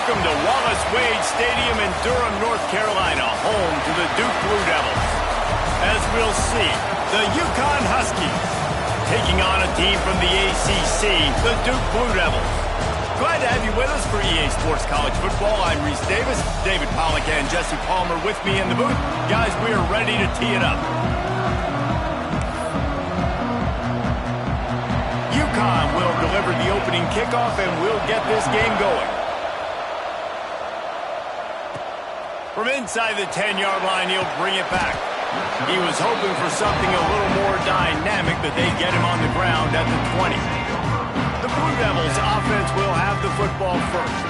Welcome to Wallace Wade Stadium in Durham, North Carolina, home to the Duke Blue Devils. As we'll see, the Yukon Huskies taking on a team from the ACC, the Duke Blue Devils. Glad to have you with us for EA Sports College Football. I'm Reese Davis, David Pollack and Jesse Palmer with me in the booth. Guys, we are ready to tee it up. Yukon will deliver the opening kickoff and we'll get this game going. From inside the 10-yard line, he'll bring it back. He was hoping for something a little more dynamic, but they get him on the ground at the 20. The Blue Devils offense will have the football first.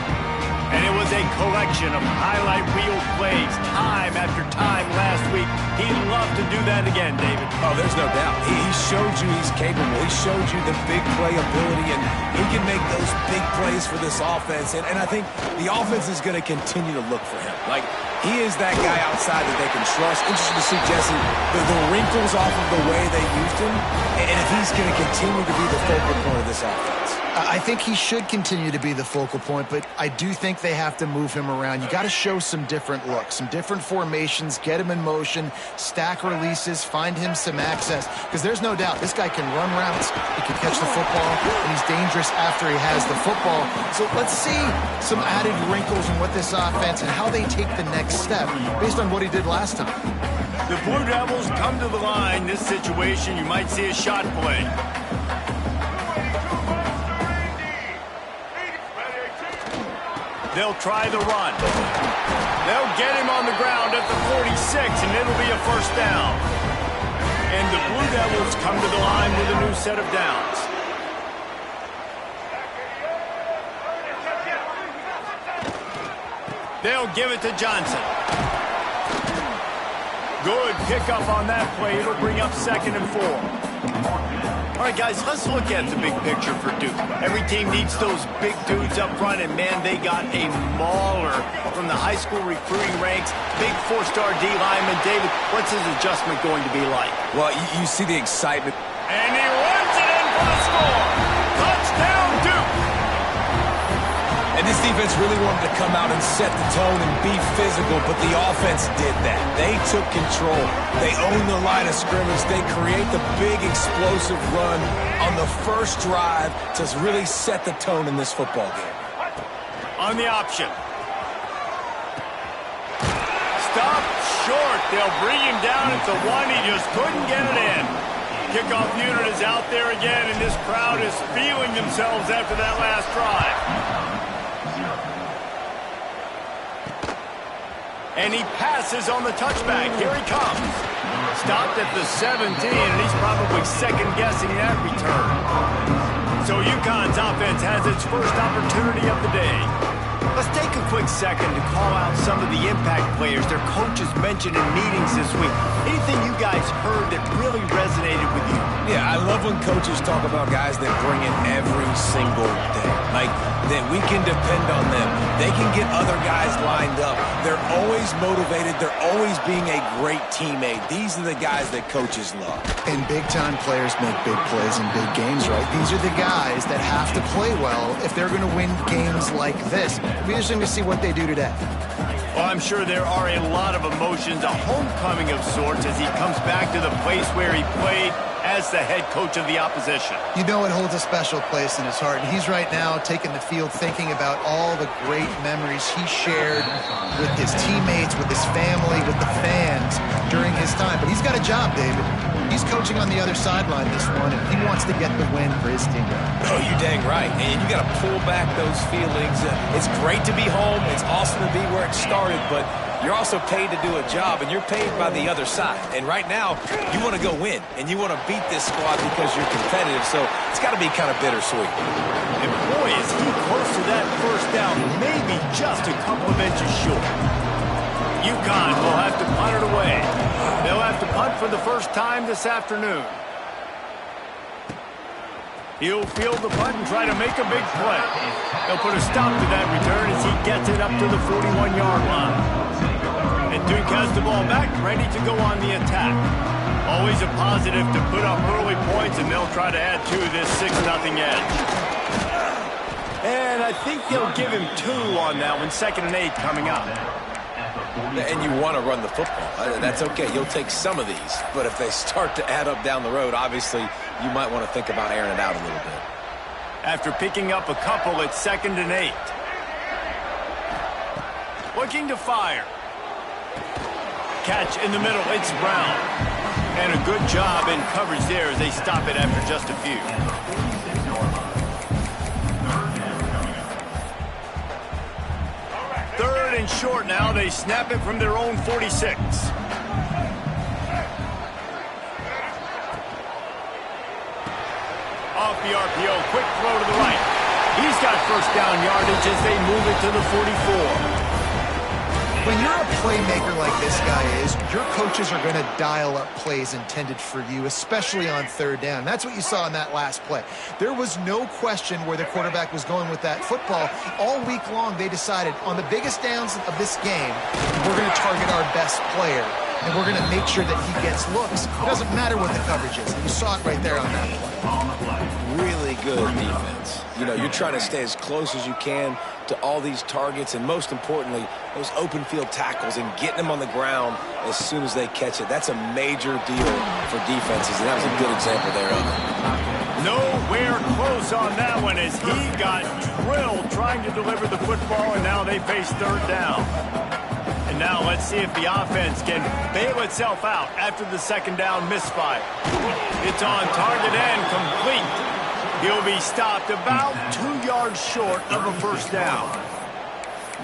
And it was a collection of highlight reel plays time after time last week. He'd love to do that again, David. Oh, there's no doubt. He showed you he's capable. He showed you the big play ability, and he can make those big plays for this offense. And I think the offense is going to continue to look for him. Like, he is that guy outside that they can trust. Interesting to see, Jesse, the wrinkles off of the way they used him, and if he's going to continue to be the focal point of this offense. I think he should continue to be the focal point, but I do think they have to move him around. You got to show some different looks, some different formations, get him in motion, stack releases, find him some access, because there's no doubt this guy can run routes, he can catch the football, and he's dangerous after he has the football. So let's see some added wrinkles in what this offense and how they take the next step based on what he did last time. The Blue Devils come to the line. This situation, you might see a shot play. They'll try the run. They'll get him on the ground at the 46, and it'll be a first down. And the Blue Devils come to the line with a new set of downs. They'll give it to Johnson. Good pickup on that play. It'll bring up 2nd and 4. All right, guys, let's look at the big picture for Duke. Every team needs those big dudes up front, and, man, they got a mauler from the high school recruiting ranks. Big 4-star D lineman. David, what's his adjustment going to be like? Well, you see the excitement. And he runs it in for the score. Touchdown, Duke. And this defense really wanted to come out and set the tone and be physical, but the offense did that. They took control. They owned the line of scrimmage. They create the big explosive run on the first drive to really set the tone in this football game. On the option. Stop short. They'll bring him down at the 1. He just couldn't get it in. Kickoff unit is out there again, and this crowd is feeling themselves after that last drive. And he passes on the touchback. Here he comes. Stopped at the 17, and he's probably second-guessing that return. So UConn's offense has its first opportunity of the day. Let's take a quick second to call out some of the impact players their coaches mentioned in meetings this week. Anything you guys heard that really resonated with you? Yeah, I love when coaches talk about guys that bring it every single day. Like, that we can depend on them. They can get other guys lined up. They're always motivated. They're always being a great teammate. These are the guys that coaches love. And big-time players make big plays in big games, right? These are the guys that have to play well if they're going to win games like this. It'll be interesting to see what they do today. Well, I'm sure there are a lot of emotions, a homecoming of sorts as he comes back to the place where he played as the head coach of the opposition. You know it holds a special place in his heart, and he's right now taking the field thinking about all the great memories he shared with his teammates, with his family, with the fans during his time. But he's got a job, David. He's coaching on the other sideline this one, and he wants to get the win for his team. Oh, you're dang right. And you got to pull back those feelings. It's great to be home. It's awesome to be where it started, but you're also paid to do a job, and you're paid by the other side. And right now, you want to go win, and you want to beat this squad because you're competitive, so it's got to be kind of bittersweet. And boy, is he close to that first down, maybe just a couple of inches short. UConn will have to punt it away. They'll have to punt for the first time this afternoon. He'll field the punt and try to make a big play. They'll put a stop to that return as he gets it up to the 41-yard line. And Duke has the ball back, ready to go on the attack. Always a positive to put up early points, and they'll try to add to this 6-0 edge. And And I think they'll give him 2 on that one, 2nd and 8 coming up. And you want to run the football. That's okay. You'll take some of these. But if they start to add up down the road, obviously, you might want to think about airing it out a little bit. After picking up a couple, it's 2nd and 8. Looking to fire. Catch in the middle. It's Brown. And a good job in coverage there as they stop it after just a few. Third and short now. They snap it from their own 46. Off the RPO, quick throw to the right. He's got first down yardage as they move it to the 44. When you're a playmaker like this guy is, your coaches are going to dial up plays intended for you, especially on 3rd down. That's what you saw in that last play. There was no question where the quarterback was going with that football. All week long, they decided on the biggest downs of this game, we're going to target our best player, and we're going to make sure that he gets looks. It doesn't matter what the coverage is. You saw it right there on that play. Really good defense. You know, you're trying to stay as close as you can to all these targets, and most importantly, those open field tackles and getting them on the ground as soon as they catch it. That's a major deal for defenses, and that was a good example there of it. Nowhere close on that one as he got drilled trying to deliver the football, and now they face 3rd down. And now let's see if the offense can bail itself out after the 2nd down misfire. It's on target and complete. He'll be stopped about 2 yards short of a first down.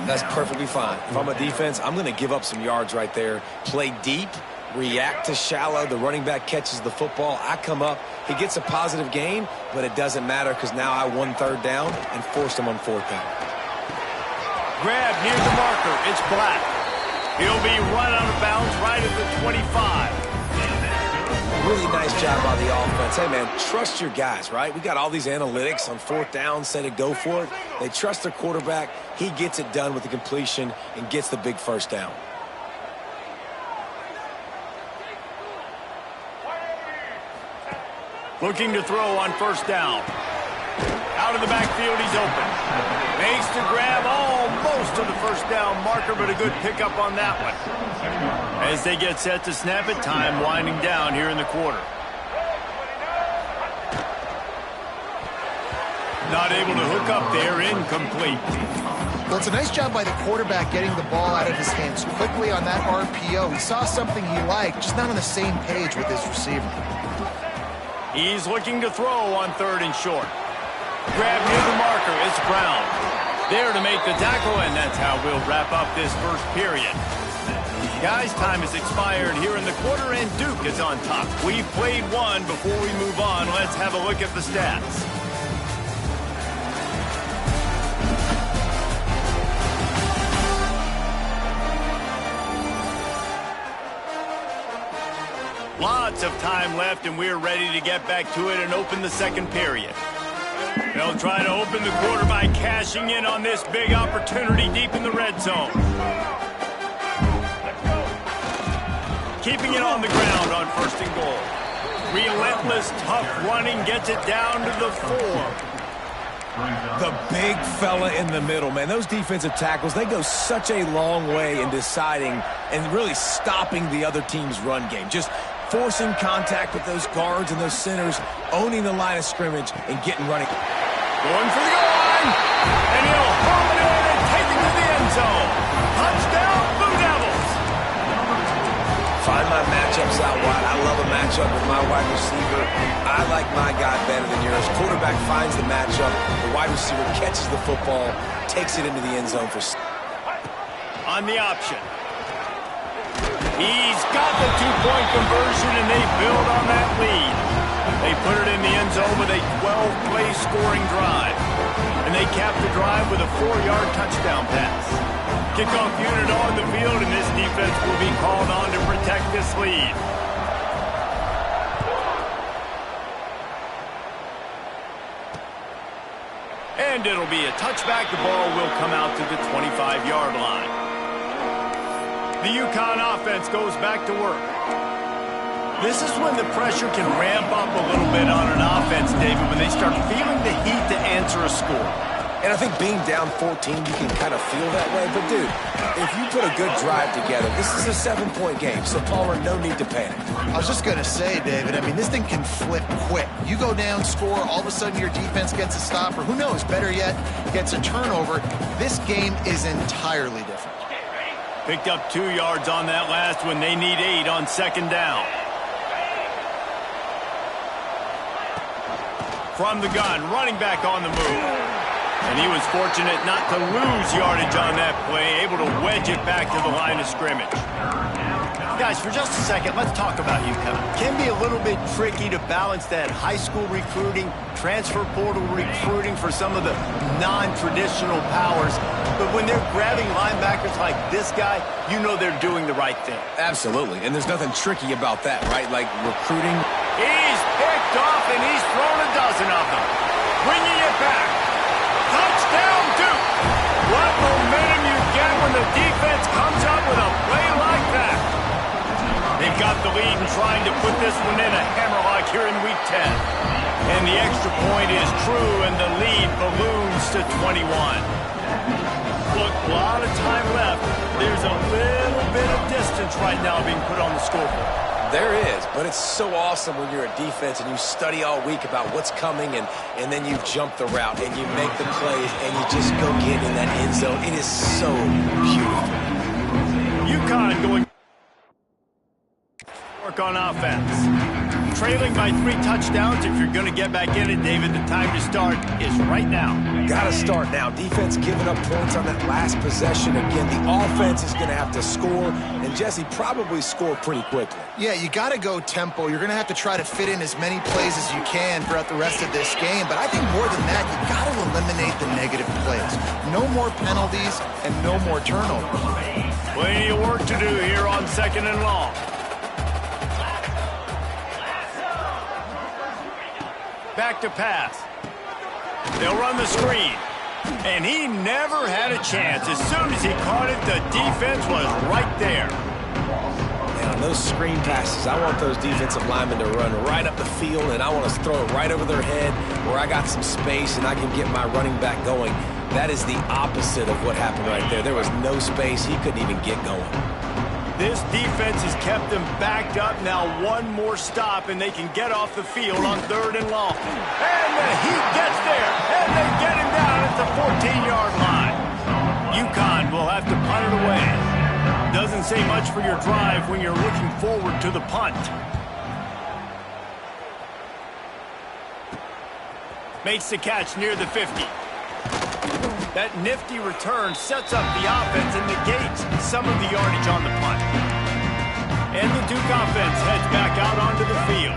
That's perfectly fine. If I'm a defense, I'm going to give up some yards right there. Play deep, react to shallow. The running back catches the football. I come up. He gets a positive gain, but it doesn't matter because now I won 3rd down and forced him on 4th down. Grab near the marker. It's Black. He'll be run out of bounds right at the 25. Really nice job by the offense. Hey, man, trust your guys, right? We got all these analytics on 4th down, say to go for it. They trust their quarterback. He gets it done with the completion and gets the big first down. Looking to throw on 1st down. Out of the backfield, he's open. Makes the grab almost to the first down marker, but a good pickup on that one. As they get set to snap it, time winding down here in the quarter. Not able to hook up there, incomplete. Well, it's a nice job by the quarterback getting the ball out of his hands quickly on that RPO. He saw something he liked, just not on the same page with his receiver. He's looking to throw on 3rd and short. Grab near the marker, it's Brown. There to make the tackle, and that's how we'll wrap up this first period. Guys, time has expired here in the quarter, and Duke is on top. We've played one. Before we move on, let's have a look at the stats. Lots of time left, and we're ready to get back to it and open the 2nd period. They'll try to open the quarter by cashing in on this big opportunity deep in the red zone. Keeping it on the ground on 1st and goal. Relentless, tough running gets it down to the 4. The big fella in the middle, man. Those defensive tackles, they go such a long way in deciding and really stopping the other team's run game. Just forcing contact with those guards and those centers, owning the line of scrimmage, and getting running. Going for the goal line, and he'll haul it in and take it to the end zone. Touchdown, Blue Devils. Find my matchups out wide. I love a matchup with my wide receiver. I like my guy better than yours. Quarterback finds the matchup. The wide receiver catches the football, takes it into the end zone for... On the option. He's got the 2-point conversion, and they build on that lead. They put it in the end zone with a 12-play scoring drive. And they cap the drive with a 4-yard touchdown pass. Kickoff unit on the field, and this defense will be called on to protect this lead. And it'll be a touchback. The ball will come out to the 25-yard line. The UConn offense goes back to work. This is when the pressure can ramp up a little bit on an offense, David, when they start feeling the heat to answer a score. And I think being down 14, you can kind of feel that way. But, dude, if you put a good drive together, this is a 7-point game. So, Palmer, no need to panic. I was just going to say, David, I mean, this thing can flip quick. You go down, score, all of a sudden your defense gets a stop, or who knows, better yet, gets a turnover. This game is entirely different. Picked up 2 yards on that last one. They need 8 on second down. From the gun, running back on the move. And he was fortunate not to lose yardage on that play, able to wedge it back to the line of scrimmage. Guys, for just a second, let's talk about UConn. Can be a little bit tricky to balance that high school recruiting, transfer portal recruiting for some of the non-traditional powers. But when they're grabbing linebackers like this guy, you know they're doing the right thing. Absolutely, and there's nothing tricky about that, right? Like recruiting. He's picked off, and he's thrown a dozen of them. Bringing it back. Touchdown, Duke! What momentum you get when the defense comes up with a play like that. They've got the lead and trying to put this one in a hammerlock here in Week 10. And the extra point is true, and the lead balloons to 21. Look, a lot of time left. There's a little bit of distance right now being put on the scoreboard. There is, but it's so awesome when you're a defense and you study all week about what's coming and then you jump the route and you make the plays and you just go get in that end zone. It is so beautiful. UConn going work on offense. Trailing by 3 touchdowns. If you're going to get back in it, David, the time to start is right now. Got to start now. Defense giving up points on that last possession. Again, the offense is going to have to score, and Jesse probably score pretty quickly. Yeah, you got to go tempo. You're going to have to try to fit in as many plays as you can throughout the rest of this game. But I think more than that, you got to eliminate the negative plays. No more penalties and no more turnovers. Plenty of work to do here on second and long. Back to pass. They'll run the screen. And he never had a chance. As soon as he caught it, the defense was right there. And on those screen passes, I want those defensive linemen to run right up the field, and I want to throw it right over their head where I got some space and I can get my running back going. That is the opposite of what happened right there. There was no space. He couldn't even get going. This defense has kept them backed up. Now one more stop, and they can get off the field on third and long. And the Heat gets there, and they get him down at the 14-yard line. UConn will have to punt it away. Doesn't say much for your drive when you're looking forward to the punt. Makes the catch near the 50. That nifty return sets up the offense and negates some of the yardage on the punt. And the Duke offense heads back out onto the field.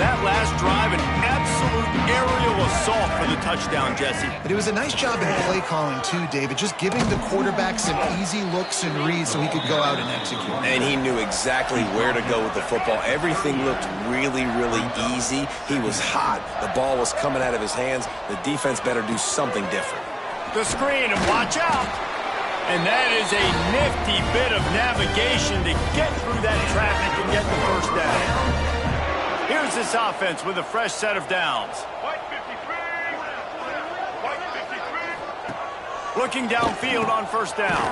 That last drive, an absolute aerial assault for the touchdown, Jesse. But it was a nice job in play calling, too, David, just giving the quarterback some easy looks and reads so he could go out and execute. And he knew exactly where to go with the football. Everything looked really, really easy. He was hot. The ball was coming out of his hands. The defense better do something different. The screen, and watch out. And that is a nifty bit of navigation to get through that traffic and get the first down. Here's this offense with a fresh set of downs. Looking downfield on first down.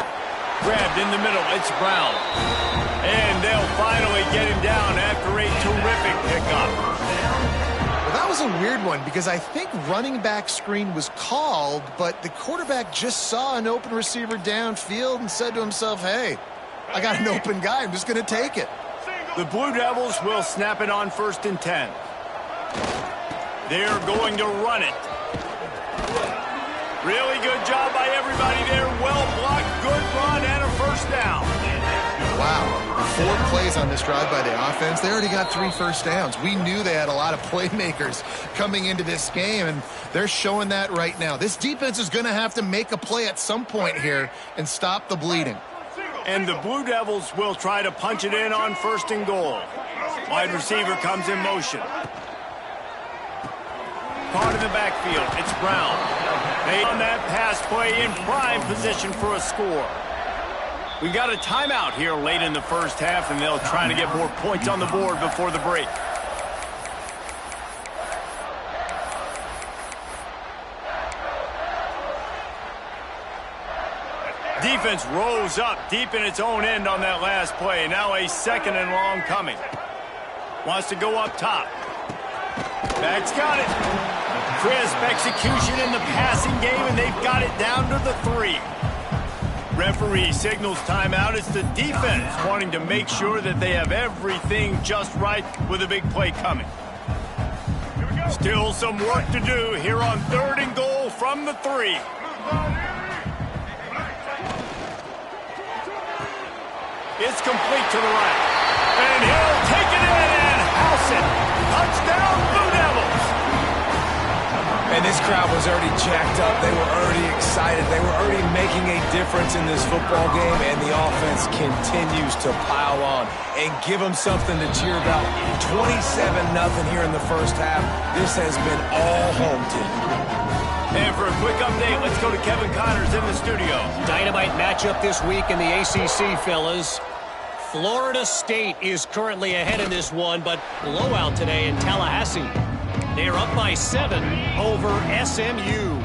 Grabbed in the middle, it's Brown. And they'll finally get him down after a terrific pickup. That was a weird one because I think running back screen was called, but the quarterback just saw an open receiver downfield and said to himself, hey, I got an open guy. I'm just going to take it. The Blue Devils will snap it on 1st and 10. They're going to run it. Really good job by everybody there. Well blocked, good run, and a first down. Wow. 4 plays on this drive by the offense. They already got 3 first downs. We knew they had a lot of playmakers coming into this game, and they're showing that right now. This defense is going to have to make a play at some point here and stop the bleeding. And the Blue Devils will try to punch it in on 1st and goal. Wide receiver comes in motion. Caught in the backfield. It's Brown. They on that pass play in prime position for a score. We got a timeout here late in the first half, and they'll try to get more points on the board before the break. Defense rose up deep in its own end on that last play. Now a 2nd and long coming. Wants to go up top. Back's got it. Crisp execution in the passing game, and they've got it down to the 3. Referee signals timeout. It's the defense wanting to make sure that they have everything just right with a big play coming. Still some work to do here on 3rd and goal from the 3. It's complete to the right. And he'll take it in and house it. Touchdown, Blue Devils. And this crowd was already jacked up. They were already excited. They were already making a difference in this football game, and the offense continues to pile on and give them something to cheer about. 27-0 here in the first half. This has been all home team. And for a quick update, let's go to Kevin Connors in the studio. Dynamite matchup this week in the ACC, fellas. Florida State is currently ahead in this one, but blowout today in Tallahassee. They're up by 7 over SMU.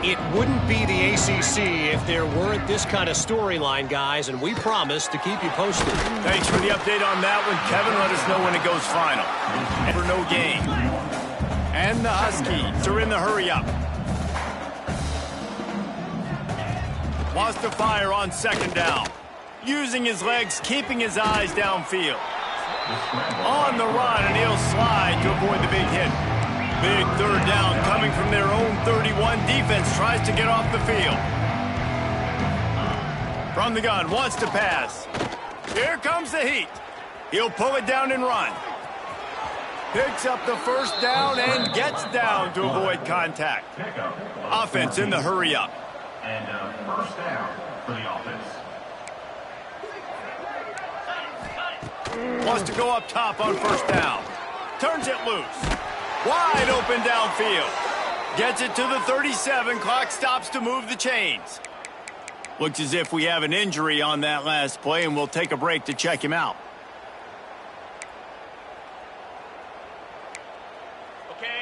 It wouldn't be the ACC if there weren't this kind of storyline, guys, and we promise to keep you posted. Thanks for the update on that one, Kevin. Let us know when it goes final. And for no gain. And the Huskies are in the hurry-up. Wants to fire on 2nd down. Using his legs, keeping his eyes downfield. On the run, and he'll slide to avoid the big hit. Big 3rd down coming from their own 31. Defense tries to get off the field. From the gun, wants to pass. Here comes the heat. He'll pull it down and run. Picks up the 1st down and gets down to avoid contact. Offense in the hurry-up. And 1st down for the offense. Wants to go up top on 1st down. Turns it loose. Wide open downfield. Gets it to the 37. Clock stops to move the chains. Looks as if we have an injury on that last play, and we'll take a break to check him out.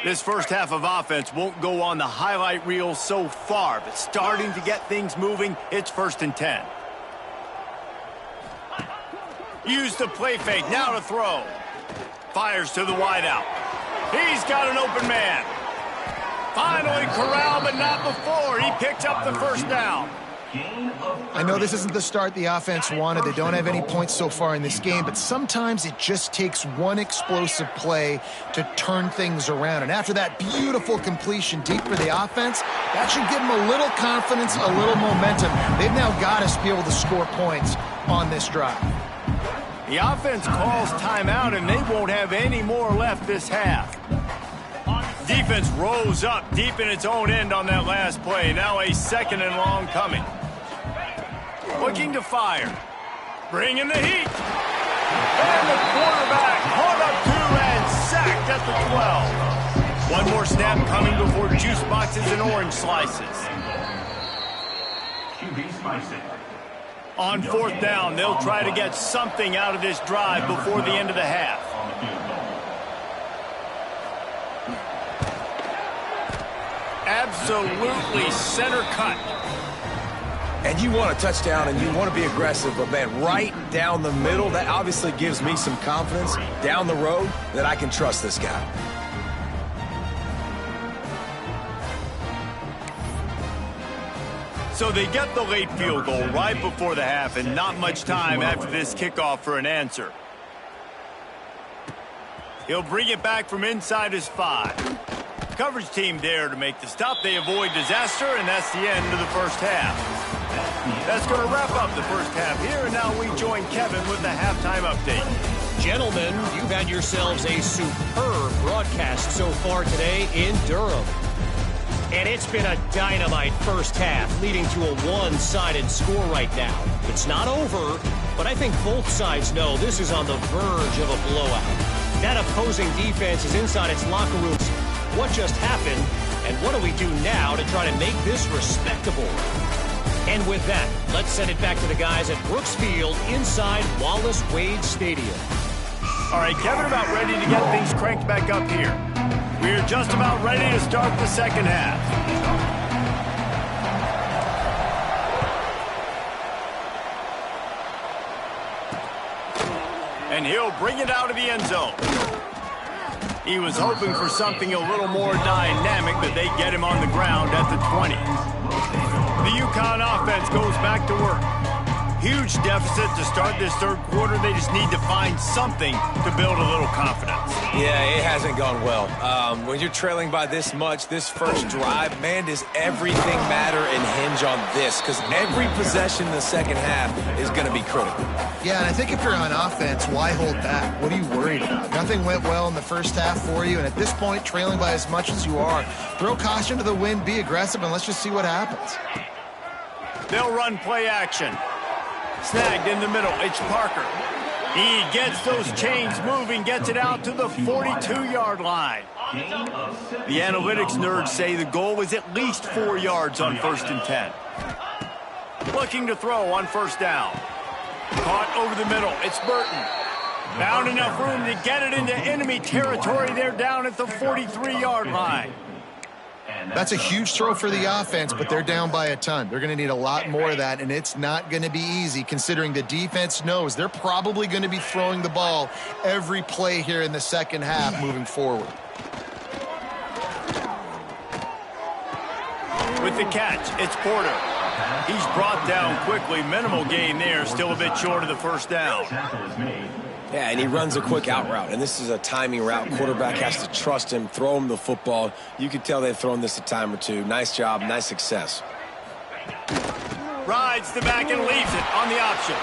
This first half of offense won't go on the highlight reel so far, but starting to get things moving, it's 1st and 10. Used the play fake, now to throw. Fires to the wideout. He's got an open man. Finally corralled, but not before. He picks up the 1st down. I know this isn't the start the offense wanted. They don't have any points so far in this game, but sometimes it just takes one explosive play to turn things around. And after that beautiful completion deep for the offense, that should give them a little confidence, a little momentum. They've now got to be able to score points on this drive. The offense calls timeout, and they won't have any more left this half. Defense rose up deep in its own end on that last play. Now a 2nd and long coming. Looking to fire. Bringing the heat. And the quarterback caught up to and sacked at the 12. One more snap coming before juice boxes and orange slices. On 4th down, they'll try to get something out of this drive before the end of the half. Absolutely center cut. And you want a touchdown and you want to be aggressive, but man, right down the middle, that obviously gives me some confidence down the road that I can trust this guy. So they get the late field goal right before the half, and not much time after this kickoff for an answer. He'll bring it back from inside his 5. Coverage team there to make the stop. They avoid disaster, and that's the end of the first half. That's going to wrap up the first half here, and now we join Kevin with the halftime update. Gentlemen, you've had yourselves a superb broadcast so far today in Durham. And it's been a dynamite first half, leading to a one-sided score right now. It's not over, but I think both sides know this is on the verge of a blowout. That opposing defense is inside its locker rooms. What just happened, and what do we do now to try to make this respectable? And with that, let's send it back to the guys at Brooks Field inside Wallace Wade Stadium. All right, Kevin, about ready to get things cranked back up here. We're just about ready to start the second half. and he'll bring it out of the end zone. He was hoping for something a little more dynamic, but they get him on the ground at the 20. The UConn offense goes back to work. Huge deficit to start this third quarter. They just need to find something to build a little confidence. Yeah, it hasn't gone well. When you're trailing by this much, this first drive, man, does everything matter and hinge on this? Because every possession in the second half is going to be critical. Yeah, and I think if you're on offense, why hold back? What are you worried about? Nothing went well in the first half for you, and at this point, trailing by as much as you are, throw caution to the wind, be aggressive, and let's just see what happens. They'll run play action. Snagged in the middle, it's Parker. He gets those chains moving, gets it out to the 42-yard line. The analytics nerds say the goal was at least 4 yards on 1st and 10. Looking to throw on 1st down. Caught over the middle, it's Burton. Found enough room to get it into enemy territory. They're down at the 43-yard line. That's a huge throw for the offense, but they're down by a ton. They're going to need a lot more of that, and it's not going to be easy considering the defense knows they're probably going to be throwing the ball every play here in the second half moving forward. With the catch, it's Porter. He's brought down quickly. Minimal gain there, still a bit short of the 1st down. Yeah, and he runs a quick out route, and this is a timing route. Quarterback has to trust him, throw him the football. You can tell they've thrown this a time or two. Nice job, nice success. Rides the back and leaves it on the option.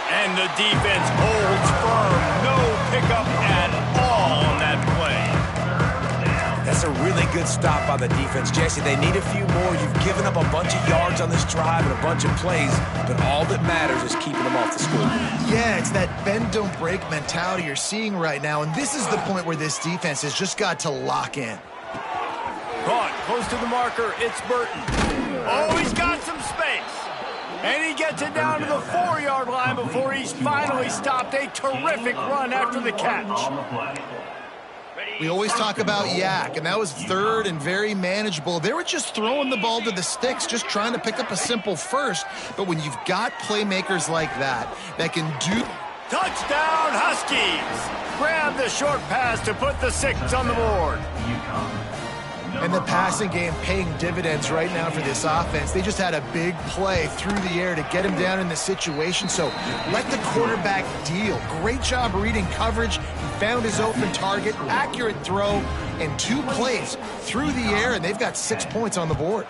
And the defense holds firm. No pickup at all on that play. That's a really good stop by the defense. Jesse, they need a few more. You've given up a bunch of yards on this drive and a bunch of plays, but all that matters is keeping them off the score. Yeah, it's that bend, don't break mentality you're seeing right now, and this is the point where this defense has just got to lock in. Caught close to the marker, it's Burton. Oh, he's got some space. And he gets it down to the 4-yard line before he's finally stopped. A terrific run after the catch. We always talk about Yak, and that was 3rd and very manageable. They were just throwing the ball to the sticks, just trying to pick up a simple first. But when you've got playmakers like that can do... Touchdown, Huskies! Grab the short pass to put the 6 on the board. And the passing game paying dividends right now for this offense. They just had a big play through the air to get him down in the situation. So let the quarterback deal. Great job reading coverage. He found his open target, accurate throw, and 2 plays through the air, and they've got 6 points on the board.